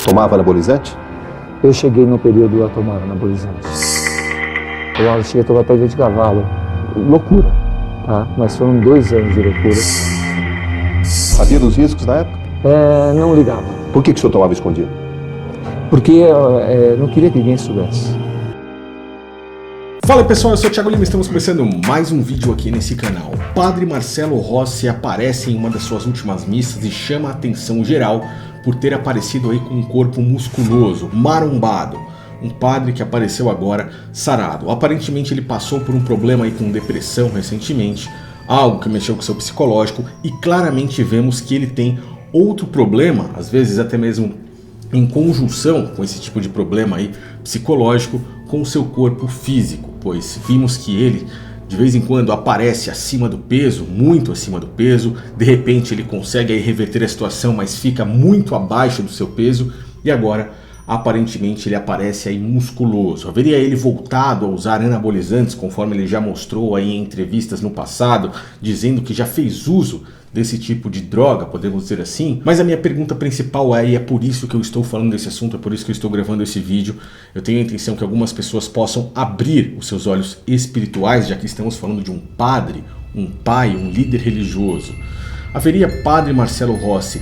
Tomava anabolizante? Eu cheguei no período a tomar anabolizante. Eu cheguei a tomar até de cavalo. Loucura, tá? Mas foram 2 anos de loucura. Sabia dos riscos na época? Não ligava. Por que o senhor tomava escondido? Porque não queria que ninguém soubesse. Fala pessoal, eu sou o Thiago Lima e estamos começando mais um vídeo aqui nesse canal. O padre Marcelo Rossi aparece em uma das suas últimas missas e chama a atenção geral por ter aparecido aí com um corpo musculoso, marombado. Um padre que apareceu agora sarado. Aparentemente ele passou por um problema aí com depressão recentemente, algo que mexeu com seu psicológico, e claramente vemos que ele tem outro problema, às vezes até mesmo em conjunção com esse tipo de problema aí psicológico, com o seu corpo físico, pois vimos que ele de vez em quando aparece acima do peso, muito acima do peso, de repente ele consegue aí reverter a situação, mas fica muito abaixo do seu peso, e agora aparentemente ele aparece aí musculoso. Haveria ele voltado a usar anabolizantes, conforme ele já mostrou aí em entrevistas no passado, dizendo que já fez uso desse tipo de droga, podemos dizer assim. Mas a minha pergunta principal é por isso que eu estou falando desse assunto, é por isso que eu estou gravando esse vídeo. Eu tenho a intenção que algumas pessoas possam abrir os seus olhos espirituais, já que estamos falando de um padre, um pai, um líder religioso. Haveria padre Marcelo Rossi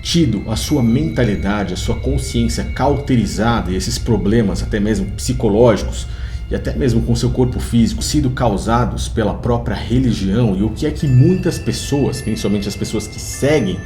tido a sua mentalidade, a sua consciência cauterizada e esses problemas até mesmo psicológicos e até mesmo com seu corpo físico sido causados pela própria religião, e o que é que muitas pessoas, principalmente as pessoas que seguem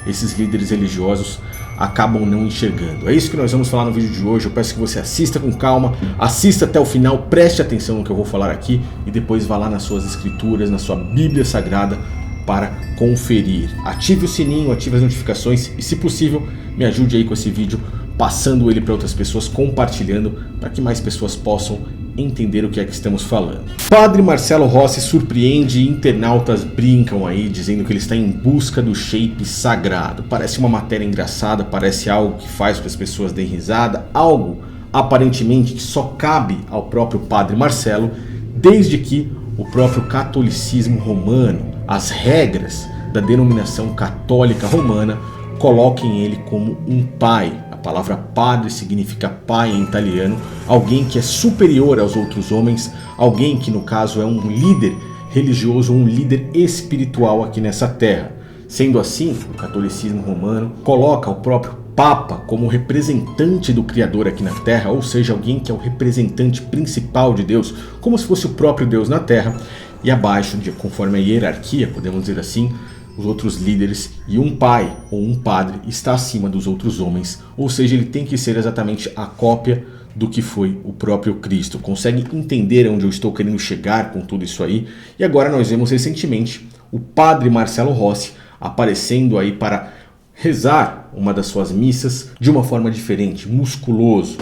esses líderes religiosos, acabam não enxergando? É isso que nós vamos falar no vídeo de hoje. Eu peço que você assista com calma, assista até o final, preste atenção no que eu vou falar aqui e depois vá lá nas suas escrituras, na sua Bíblia Sagrada para conferir. Ative o sininho, ative as notificações e, se possível, me ajude aí com esse vídeo, passando ele para outras pessoas, compartilhando, para que mais pessoas possam entender o que é que estamos falando. Padre Marcelo Rossi surpreende e internautas brincam aí, dizendo que ele está em busca do shape sagrado. Parece uma matéria engraçada, parece algo que faz com que as pessoas deem risada, algo aparentemente que só cabe ao próprio Padre Marcelo, desde que o próprio catolicismo romano, as regras da denominação católica romana, coloquem ele como um pai. A palavra padre significa pai em italiano, alguém que é superior aos outros homens, alguém que no caso é um líder religioso, um líder espiritual aqui nessa terra. Sendo assim, o catolicismo romano coloca o próprio Papa como representante do Criador aqui na Terra, ou seja, alguém que é o representante principal de Deus, como se fosse o próprio Deus na Terra, e abaixo, conforme a hierarquia, podemos dizer assim, os outros líderes, e um pai ou um padre está acima dos outros homens, ou seja, ele tem que ser exatamente a cópia do que foi o próprio Cristo. Consegue entender onde eu estou querendo chegar com tudo isso aí? E agora nós vemos recentemente o padre Marcelo Rossi aparecendo aí para rezar uma das suas missas de uma forma diferente, musculoso.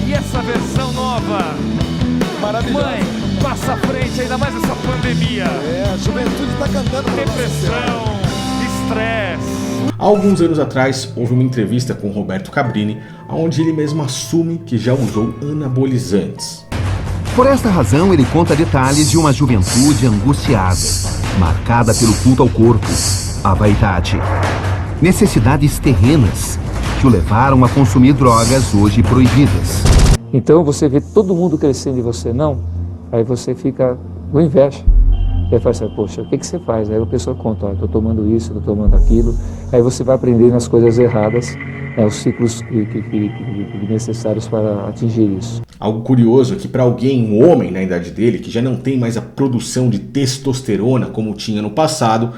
E essa versão nova, maravilhosa. Mãe, passa à frente, ainda mais essa pandemia. A juventude está cantando. Depressão, estresse. Há alguns anos atrás houve uma entrevista com Roberto Cabrini, onde ele mesmo assume que já usou anabolizantes. Por esta razão, ele conta detalhes de uma juventude angustiada, marcada pelo culto ao corpo, a vaidade, necessidades terrenas que o levaram a consumir drogas hoje proibidas. Então você vê todo mundo crescendo e você não, aí você fica com inveja. Aí fala assim, poxa, o que você faz? Aí a pessoa conta, estou tomando isso, estou tomando aquilo. Aí você vai aprendendo as coisas erradas, os ciclos necessários para atingir isso. Algo curioso é que para alguém, um homem na idade dele, que já não tem mais a produção de testosterona como tinha no passado,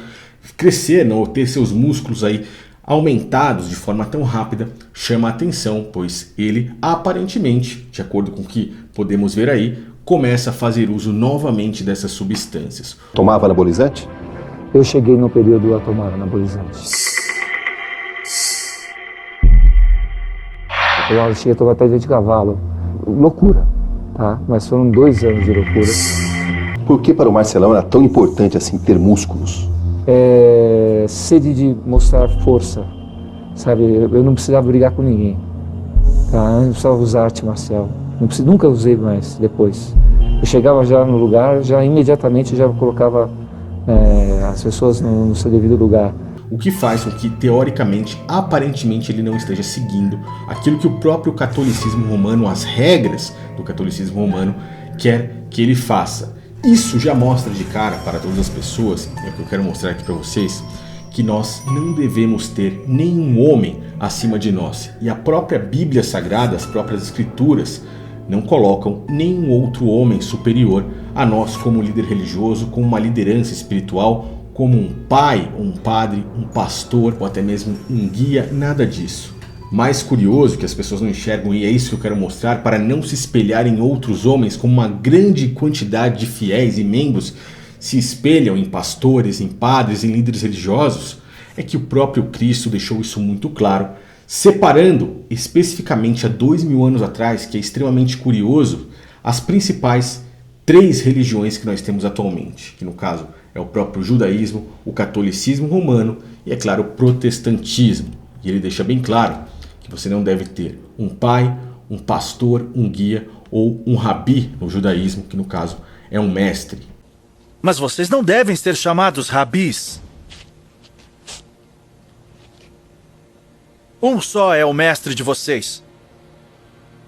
crescer, ou ter seus músculos aí aumentados de forma tão rápida, chama a atenção, pois ele aparentemente, de acordo com o que podemos ver aí, começa a fazer uso novamente dessas substâncias. Tomava anabolizante? Eu cheguei no período a tomar anabolizante. Eu cheguei a tomar até de cavalo. Loucura, tá? Mas foram 2 anos de loucura. Por que para o Marcelão era tão importante assim ter músculos? Sede de mostrar força, sabe? Eu não precisava brigar com ninguém, tá? Eu não precisava usar arte marcial. Nunca usei mais depois. Eu chegava já no lugar, já imediatamente já colocava as pessoas no seu devido lugar. o que faz com que, teoricamente, aparentemente, ele não esteja seguindo aquilo que o próprio catolicismo romano, as regras do catolicismo romano, quer que ele faça. Isso já mostra de cara para todas as pessoas, é o que eu quero mostrar aqui para vocês, que nós não devemos ter nenhum homem acima de nós. E a própria Bíblia Sagrada, as próprias Escrituras, não colocam nenhum outro homem superior a nós como líder religioso, como uma liderança espiritual, como um pai, um padre, um pastor ou até mesmo um guia, nada disso. Mais curioso que as pessoas não enxergam, e é isso que eu quero mostrar, para não se espelhar em outros homens, como uma grande quantidade de fiéis e membros se espelham em pastores, em padres, em líderes religiosos, é que o próprio Cristo deixou isso muito claro, separando especificamente há 2000 anos atrás, que é extremamente curioso, as principais 3 religiões que nós temos atualmente, que no caso é o próprio judaísmo, o catolicismo romano e, é claro, o protestantismo. E ele deixa bem claro que você não deve ter um pai, um pastor, um guia ou um rabi no judaísmo, que no caso é um mestre. Mas vocês não devem ser chamados rabis. Um só é o mestre de vocês.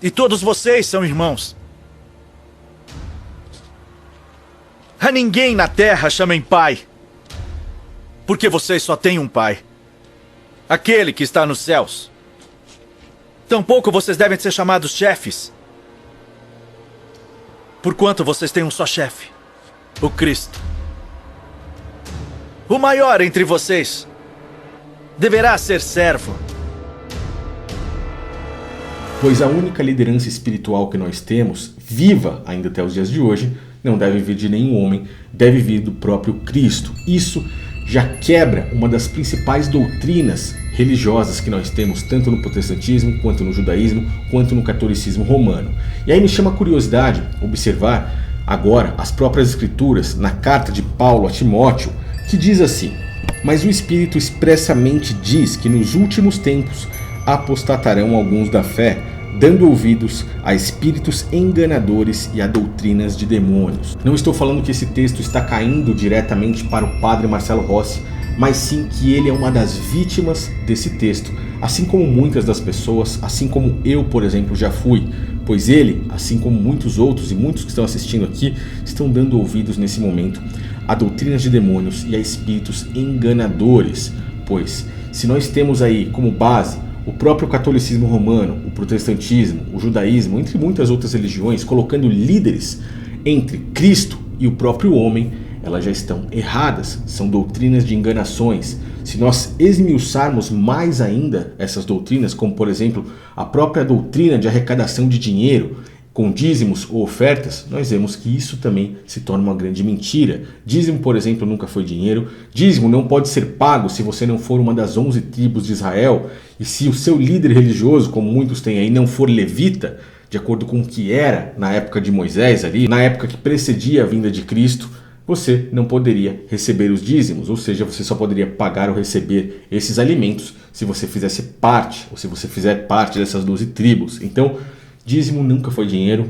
E todos vocês são irmãos. A ninguém na terra chamem pai, porque vocês só têm um pai, aquele que está nos céus. Tampouco vocês devem ser chamados chefes, porquanto vocês têm um só chefe, o Cristo. O maior entre vocês deverá ser servo. Pois a única liderança espiritual que nós temos, viva ainda até os dias de hoje, não deve vir de nenhum homem, deve vir do próprio Cristo. Isso já quebra uma das principais doutrinas religiosas que nós temos, tanto no protestantismo, quanto no judaísmo, quanto no catolicismo romano. E aí me chama a curiosidade observar agora as próprias escrituras na carta de Paulo a Timóteo, que diz assim: mas o Espírito expressamente diz que nos últimos tempos apostatarão alguns da fé, dando ouvidos a espíritos enganadores e a doutrinas de demônios. Não estou falando que esse texto está caindo diretamente para o padre Marcelo Rossi, mas sim que ele é uma das vítimas desse texto, assim como muitas das pessoas, assim como eu, por exemplo, já fui, pois ele, assim como muitos outros e muitos que estão assistindo aqui, estão dando ouvidos nesse momento a doutrinas de demônios e a espíritos enganadores, pois se nós temos aí como base o próprio catolicismo romano, o protestantismo, o judaísmo, entre muitas outras religiões, colocando líderes entre Cristo e o próprio homem, elas já estão erradas, são doutrinas de enganações. Se nós esmiuçarmos mais ainda essas doutrinas, como por exemplo a própria doutrina de arrecadação de dinheiro com dízimos ou ofertas, nós vemos que isso também se torna uma grande mentira. Dízimo, por exemplo, nunca foi dinheiro. Dízimo não pode ser pago se você não for uma das 11 tribos de Israel, e se o seu líder religioso, como muitos têm aí, não for levita, de acordo com o que era na época de Moisés ali, na época que precedia a vinda de Cristo, você não poderia receber os dízimos, ou seja, você só poderia pagar ou receber esses alimentos se você fizesse parte, ou se você fizer parte dessas 12 tribos. Então, dízimo nunca foi dinheiro,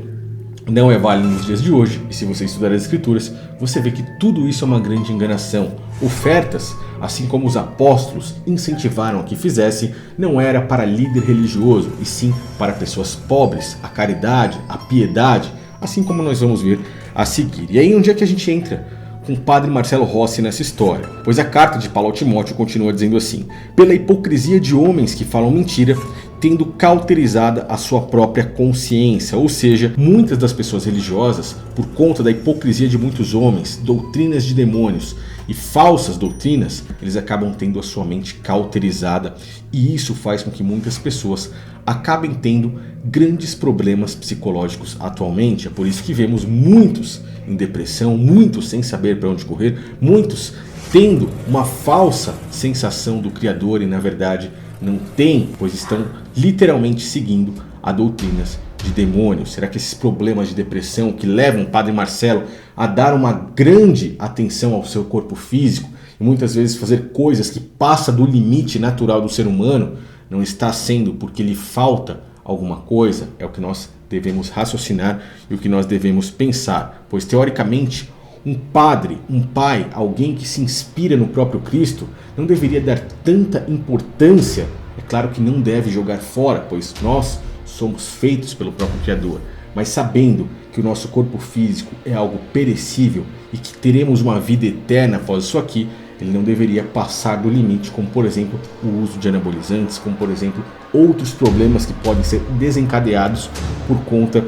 não é válido nos dias de hoje, e se você estudar as escrituras, você vê que tudo isso é uma grande enganação. Ofertas, assim como os apóstolos incentivaram a que fizesse, não era para líder religioso, e sim para pessoas pobres, a caridade, a piedade, assim como nós vamos ver a seguir. E aí onde é que a gente entra com o padre Marcelo Rossi nessa história? Pois a carta de Paulo a Timóteo continua dizendo assim: pela hipocrisia de homens que falam mentira, tendo cauterizada a sua própria consciência. Ou seja, muitas das pessoas religiosas, por conta da hipocrisia de muitos homens, doutrinas de demônios e falsas doutrinas, eles acabam tendo a sua mente cauterizada, e isso faz com que muitas pessoas acabem tendo grandes problemas psicológicos atualmente. É por isso que vemos muitos em depressão, muitos sem saber para onde correr, muitos tendo uma falsa sensação do Criador e na verdade não tem, pois estão literalmente seguindo a doutrinas de demônios. Será que esses problemas de depressão que levam o padre Marcelo a dar uma grande atenção ao seu corpo físico e muitas vezes fazer coisas que passam do limite natural do ser humano, não está sendo porque lhe falta alguma coisa? É o que nós devemos raciocinar e o que nós devemos pensar, pois teoricamente Um padre, um pai, alguém que se inspira no próprio Cristo, não deveria dar tanta importância. É claro que não deve jogar fora, pois nós somos feitos pelo próprio Criador, mas sabendo que o nosso corpo físico é algo perecível e que teremos uma vida eterna após isso aqui, ele não deveria passar do limite, como por exemplo o uso de anabolizantes, como por exemplo outros problemas que podem ser desencadeados por conta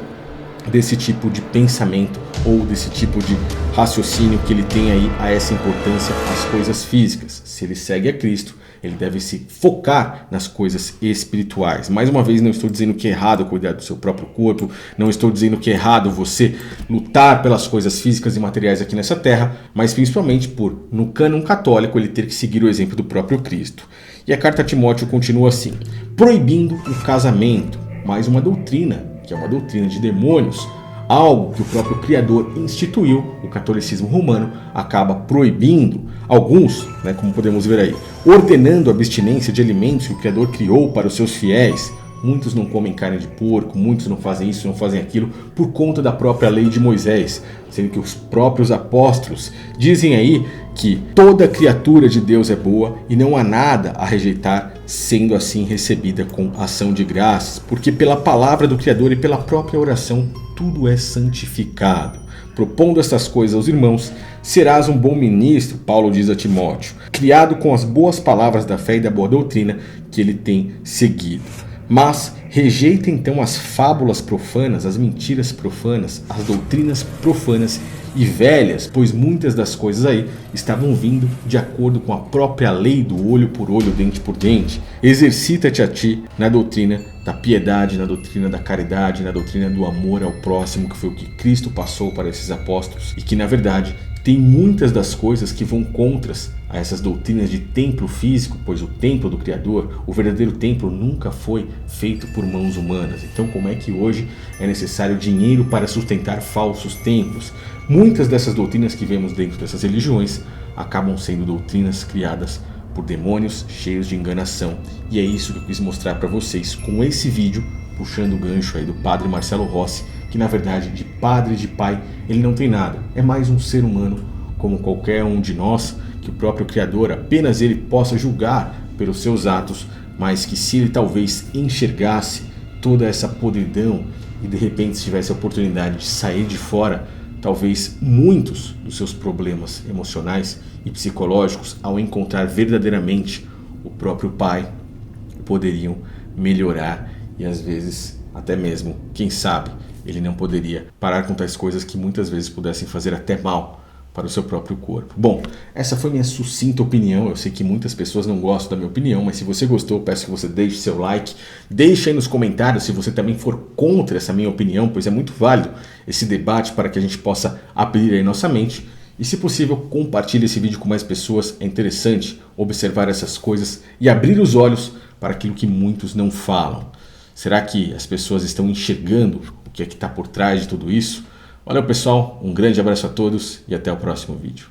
desse tipo de pensamento ou desse tipo de raciocínio que ele tem aí a essa importância às coisas físicas. Se ele segue a Cristo, ele deve se focar nas coisas espirituais. Mais uma vez, não estou dizendo que é errado cuidar do seu próprio corpo, não estou dizendo que é errado você lutar pelas coisas físicas e materiais aqui nessa terra, mas principalmente por, no cânon católico, ele ter que seguir o exemplo do próprio Cristo. E a carta a Timóteo continua assim: proibindo o casamento, mais uma doutrina, que é uma doutrina de demônios, algo que o próprio Criador instituiu, o catolicismo romano acaba proibindo, alguns, como podemos ver aí, ordenando a abstinência de alimentos que o Criador criou para os seus fiéis. Muitos não comem carne de porco, muitos não fazem isso, não fazem aquilo, por conta da própria lei de Moisés, sendo que os próprios apóstolos dizem aí que toda criatura de Deus é boa e não há nada a rejeitar, sendo assim recebida com ação de graças, porque pela palavra do Criador e pela própria oração tudo é santificado. Propondo estas coisas aos irmãos, serás um bom ministro, Paulo diz a Timóteo, criado com as boas palavras da fé e da boa doutrina que ele tem seguido. Mas rejeita então as fábulas profanas, as mentiras profanas, as doutrinas profanas e velhas, pois muitas das coisas aí estavam vindo de acordo com a própria lei do olho por olho, dente por dente. Exercita-te a ti na doutrina da piedade, na doutrina da caridade, na doutrina do amor ao próximo, que foi o que Cristo passou para esses apóstolos e que na verdade tem muitas das coisas que vão contra a essas doutrinas de templo físico, pois o templo do Criador, o verdadeiro templo, nunca foi feito por mãos humanas. Então como é que hoje é necessário dinheiro para sustentar falsos templos? Muitas dessas doutrinas que vemos dentro dessas religiões acabam sendo doutrinas criadas por demônios cheios de enganação. E é isso que eu quis mostrar para vocês com esse vídeo, puxando o gancho aí do padre Marcelo Rossi, que na verdade de padre e de pai ele não tem nada, é mais um ser humano como qualquer um de nós, que o próprio Criador apenas ele possa julgar pelos seus atos, mas que se ele talvez enxergasse toda essa podridão e de repente tivesse a oportunidade de sair de fora, talvez muitos dos seus problemas emocionais e psicológicos, ao encontrar verdadeiramente o próprio Pai, poderiam melhorar e às vezes até mesmo, quem sabe, ele não poderia parar com tais coisas que muitas vezes pudessem fazer até mal para o seu próprio corpo. Bom, essa foi minha sucinta opinião. Eu sei que muitas pessoas não gostam da minha opinião, mas se você gostou, eu peço que você deixe seu like. Deixe aí nos comentários se você também for contra essa minha opinião, pois é muito válido esse debate para que a gente possa abrir aí nossa mente. E se possível, compartilhe esse vídeo com mais pessoas. É interessante observar essas coisas e abrir os olhos para aquilo que muitos não falam. Será que as pessoas estão enxergando o que é que está por trás de tudo isso? Valeu pessoal, um grande abraço a todos e até o próximo vídeo.